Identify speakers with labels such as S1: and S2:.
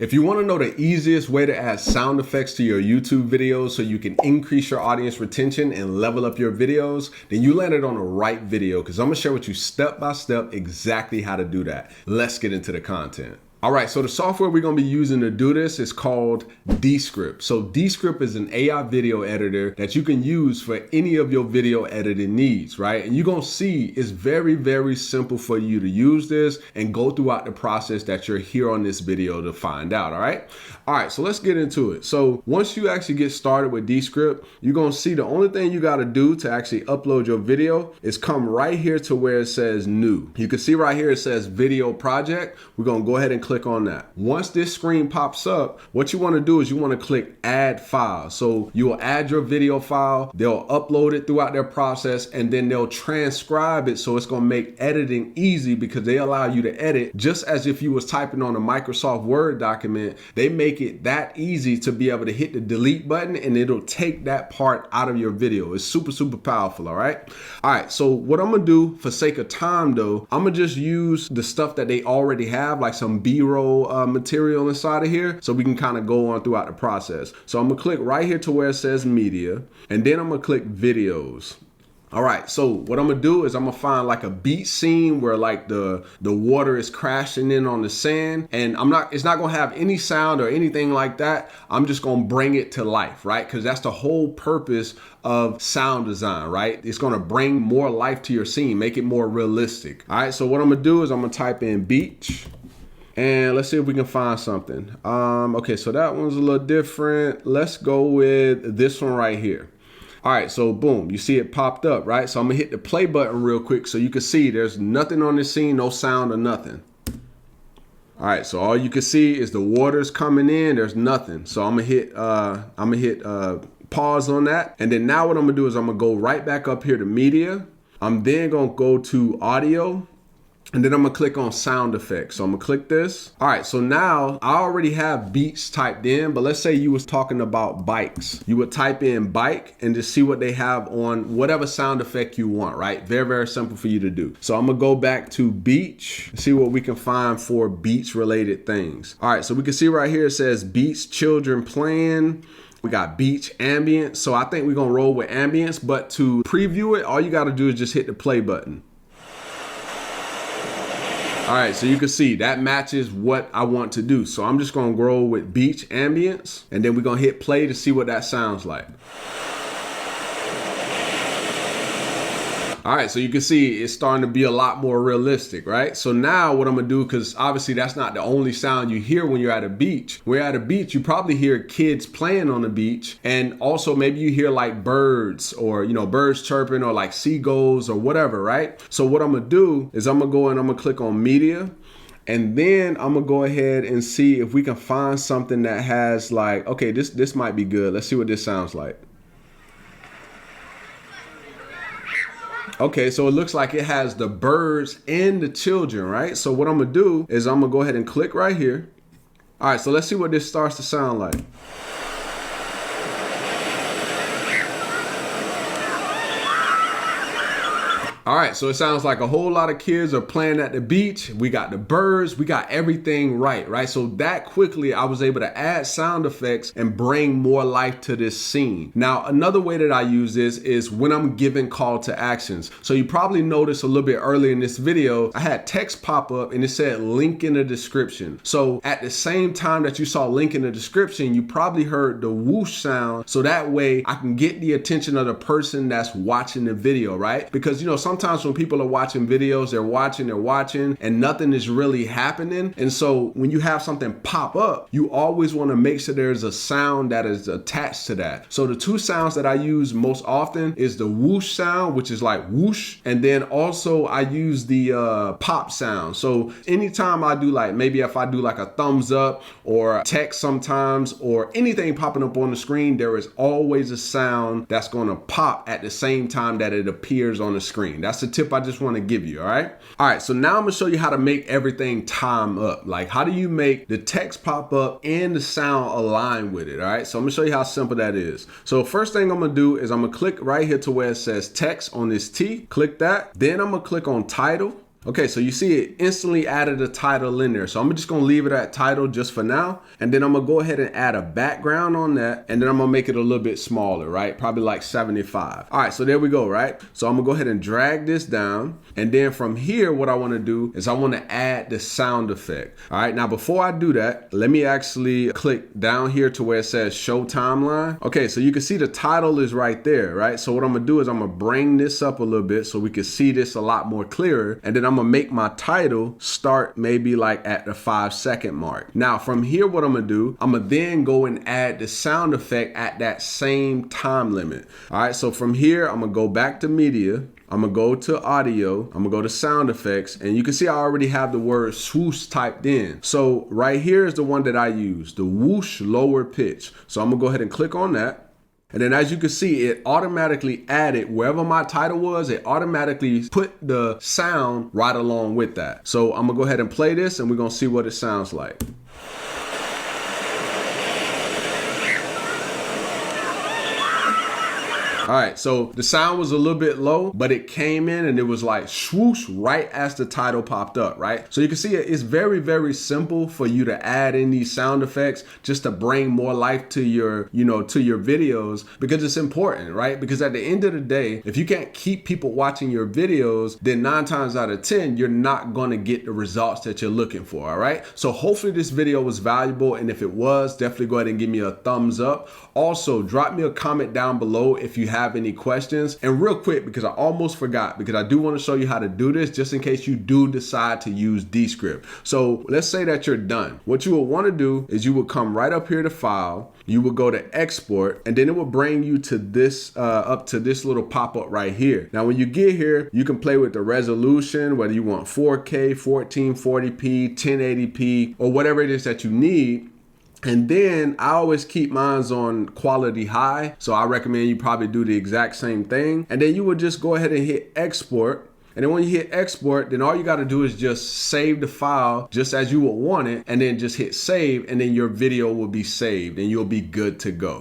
S1: If you want to know the easiest way to add sound effects to your YouTube videos so you can increase your audience retention and level up your videos, then you landed on the right video because I'm going to share with you step by step exactly how to do that. Let's get into the content. All right, so the software we're going to be using to do this is called Descript. So Descript is an AI video editor that you can use for any of your video editing needs, right? And you're going to see it's very, very simple for you to use this and go throughout the process that you're here on this video to find out, all right? All right, so let's get into it. So once you actually get started with Descript, you're going to see the only thing you got to do to actually upload your video is come right here to where it says new. You can see right here it says video project. We're going to go ahead and click on that. Once this screen pops up, what you want to do is you want to click add file. So you will add your video file, they'll upload it throughout their process, and then they'll transcribe it. So it's going to make editing easy because they allow you to edit just as if you was typing on a Microsoft Word document. They make it that easy to be able to hit the delete button and it'll take that part out of your video. It's super, super powerful. All right. All right. So what I'm going to do for sake of time though, I'm going to just use the stuff that they already have, like some B-roll material inside of here, so we can kind of go on throughout the process. So I'm gonna click right here to where it says media, and then I'm gonna click videos. All right, so what I'm gonna do is I'm gonna find like a beach scene where like the water is crashing in on the sand, and it's not gonna have any sound or anything like that. I'm just gonna bring it to life, right? Because that's the whole purpose of sound design, right? It's gonna bring more life to your scene, make it more realistic. All right, so what I'm gonna do is I'm gonna type in beach. And let's see if we can find something. Okay, so that one's a little different. Let's go with this one right here. All right, so boom, you see it popped up, right? So I'm gonna hit the play button real quick so you can see there's nothing on this scene, no sound or nothing. All right, so all you can see is the water's coming in, there's nothing. So I'm gonna hit pause on that. And then now what I'm gonna do is I'm gonna go right back up here to media. I'm then gonna go to audio. And then I'm gonna click on sound effects. So I'm gonna click this. All right, so now I already have beats typed in, but let's say you was talking about bikes. You would type in bike and just see what they have on whatever sound effect you want, right? Very, very simple for you to do. So I'm gonna go back to beach, see what we can find for beach related things. All right, so we can see right here, it says beach, children playing. We got beach, ambient. So I think we're gonna roll with ambience, but to preview it, all you gotta do is just hit the play button. All right, so you can see that matches what I want to do. So I'm just gonna roll with beach ambience, and then we're gonna hit play to see what that sounds like. All right, so you can see it's starting to be a lot more realistic, right? So now what I'm gonna do, because obviously that's not the only sound you hear when you're at a beach. When you're at a beach, you probably hear kids playing on the beach, and also maybe you hear like birds or, you know, birds chirping or like seagulls or whatever, right? So what I'm gonna do is I'm gonna go and I'm gonna click on media, and then I'm gonna go ahead and see if we can find something that has like, okay, this might be good. Let's see what this sounds like. Okay, so it looks like it has the birds and the children, right? So what I'm gonna do is I'm gonna go ahead and click right here. All right, so let's see what this starts to sound like. All right, so it sounds like a whole lot of kids are playing at the beach. We got the birds, we got everything right? So that quickly, I was able to add sound effects and bring more life to this scene. Now, another way that I use this is when I'm giving call to actions. So you probably noticed a little bit earlier in this video, I had text pop up and it said link in the description. So at the same time that you saw link in the description, you probably heard the whoosh sound. So that way I can get the attention of the person that's watching the video, right? Because, you know, sometimes when people are watching videos, they're watching, and nothing is really happening. And so when you have something pop up, you always want to make sure there's a sound that is attached to that. So the two sounds that I use most often is the whoosh sound, which is like whoosh. And then also I use the pop sound. So anytime I do like, maybe if I do like a thumbs up or text sometimes or anything popping up on the screen, there is always a sound that's going to pop at the same time that it appears on the screen. That's the tip I just want to give you, all right? All right, so now I'm gonna show you how to make everything time up. Like, how do you make the text pop up and the sound align with it, all right? So I'm gonna show you how simple that is. So first thing I'm gonna do is I'm gonna click right here to where it says text on this T, click that. Then I'm gonna click on title. Okay, so you see it instantly added a title in there. So I'm just gonna leave it at title just for now. And then I'm gonna go ahead and add a background on that. And then I'm gonna make it a little bit smaller, right? Probably like 75. All right, so there we go, right? So I'm gonna go ahead and drag this down. And then from here, what I wanna do is I wanna add the sound effect. All right, now before I do that, let me actually click down here to where it says show timeline. Okay, so you can see the title is right there, right? So what I'm gonna do is I'm gonna bring this up a little bit so we can see this a lot more clearer. And then I'm gonna make my title start maybe like at the 5-second mark. Now from here, what I'm gonna do, I'm gonna then go and add the sound effect at that same time limit. All right, so from here, I'm gonna go back to media. I'm gonna go to audio, I'm gonna go to sound effects, and you can see I already have the word swoosh typed in. So right here is the one that I use, the whoosh lower pitch. So I'm gonna go ahead and click on that. And then as you can see, it automatically added wherever my title was, it automatically put the sound right along with that. So I'm gonna go ahead and play this and we're gonna see what it sounds like. All right, so the sound was a little bit low, but it came in and it was like swoosh right as the title popped up, right? So you can see it's very, very simple for you to add in these sound effects just to bring more life to your, to your videos, because it's important, right? Because at the end of the day, if you can't keep people watching your videos, then 9 times out of 10, you're not gonna get the results that you're looking for, all right? So hopefully this video was valuable, and if it was, definitely go ahead and give me a thumbs up. Also, drop me a comment down below if you have any questions. And real quick, because I almost forgot, because I do want to show you how to do this just in case you do decide to use Descript. So let's say that you're done. What you would want to do is you would come right up here to file, you would go to export, and then it will bring you to this up to this little pop-up right here. Now when you get here, you can play with the resolution, whether you want 4K, 1440p, 1080p, or whatever it is that you need. And then I always keep mine on quality high. So I recommend you probably do the exact same thing. And then you would just go ahead and hit export. And then when you hit export, then all you got to do is just save the file just as you would want it. And then just hit save. And then your video will be saved and you'll be good to go.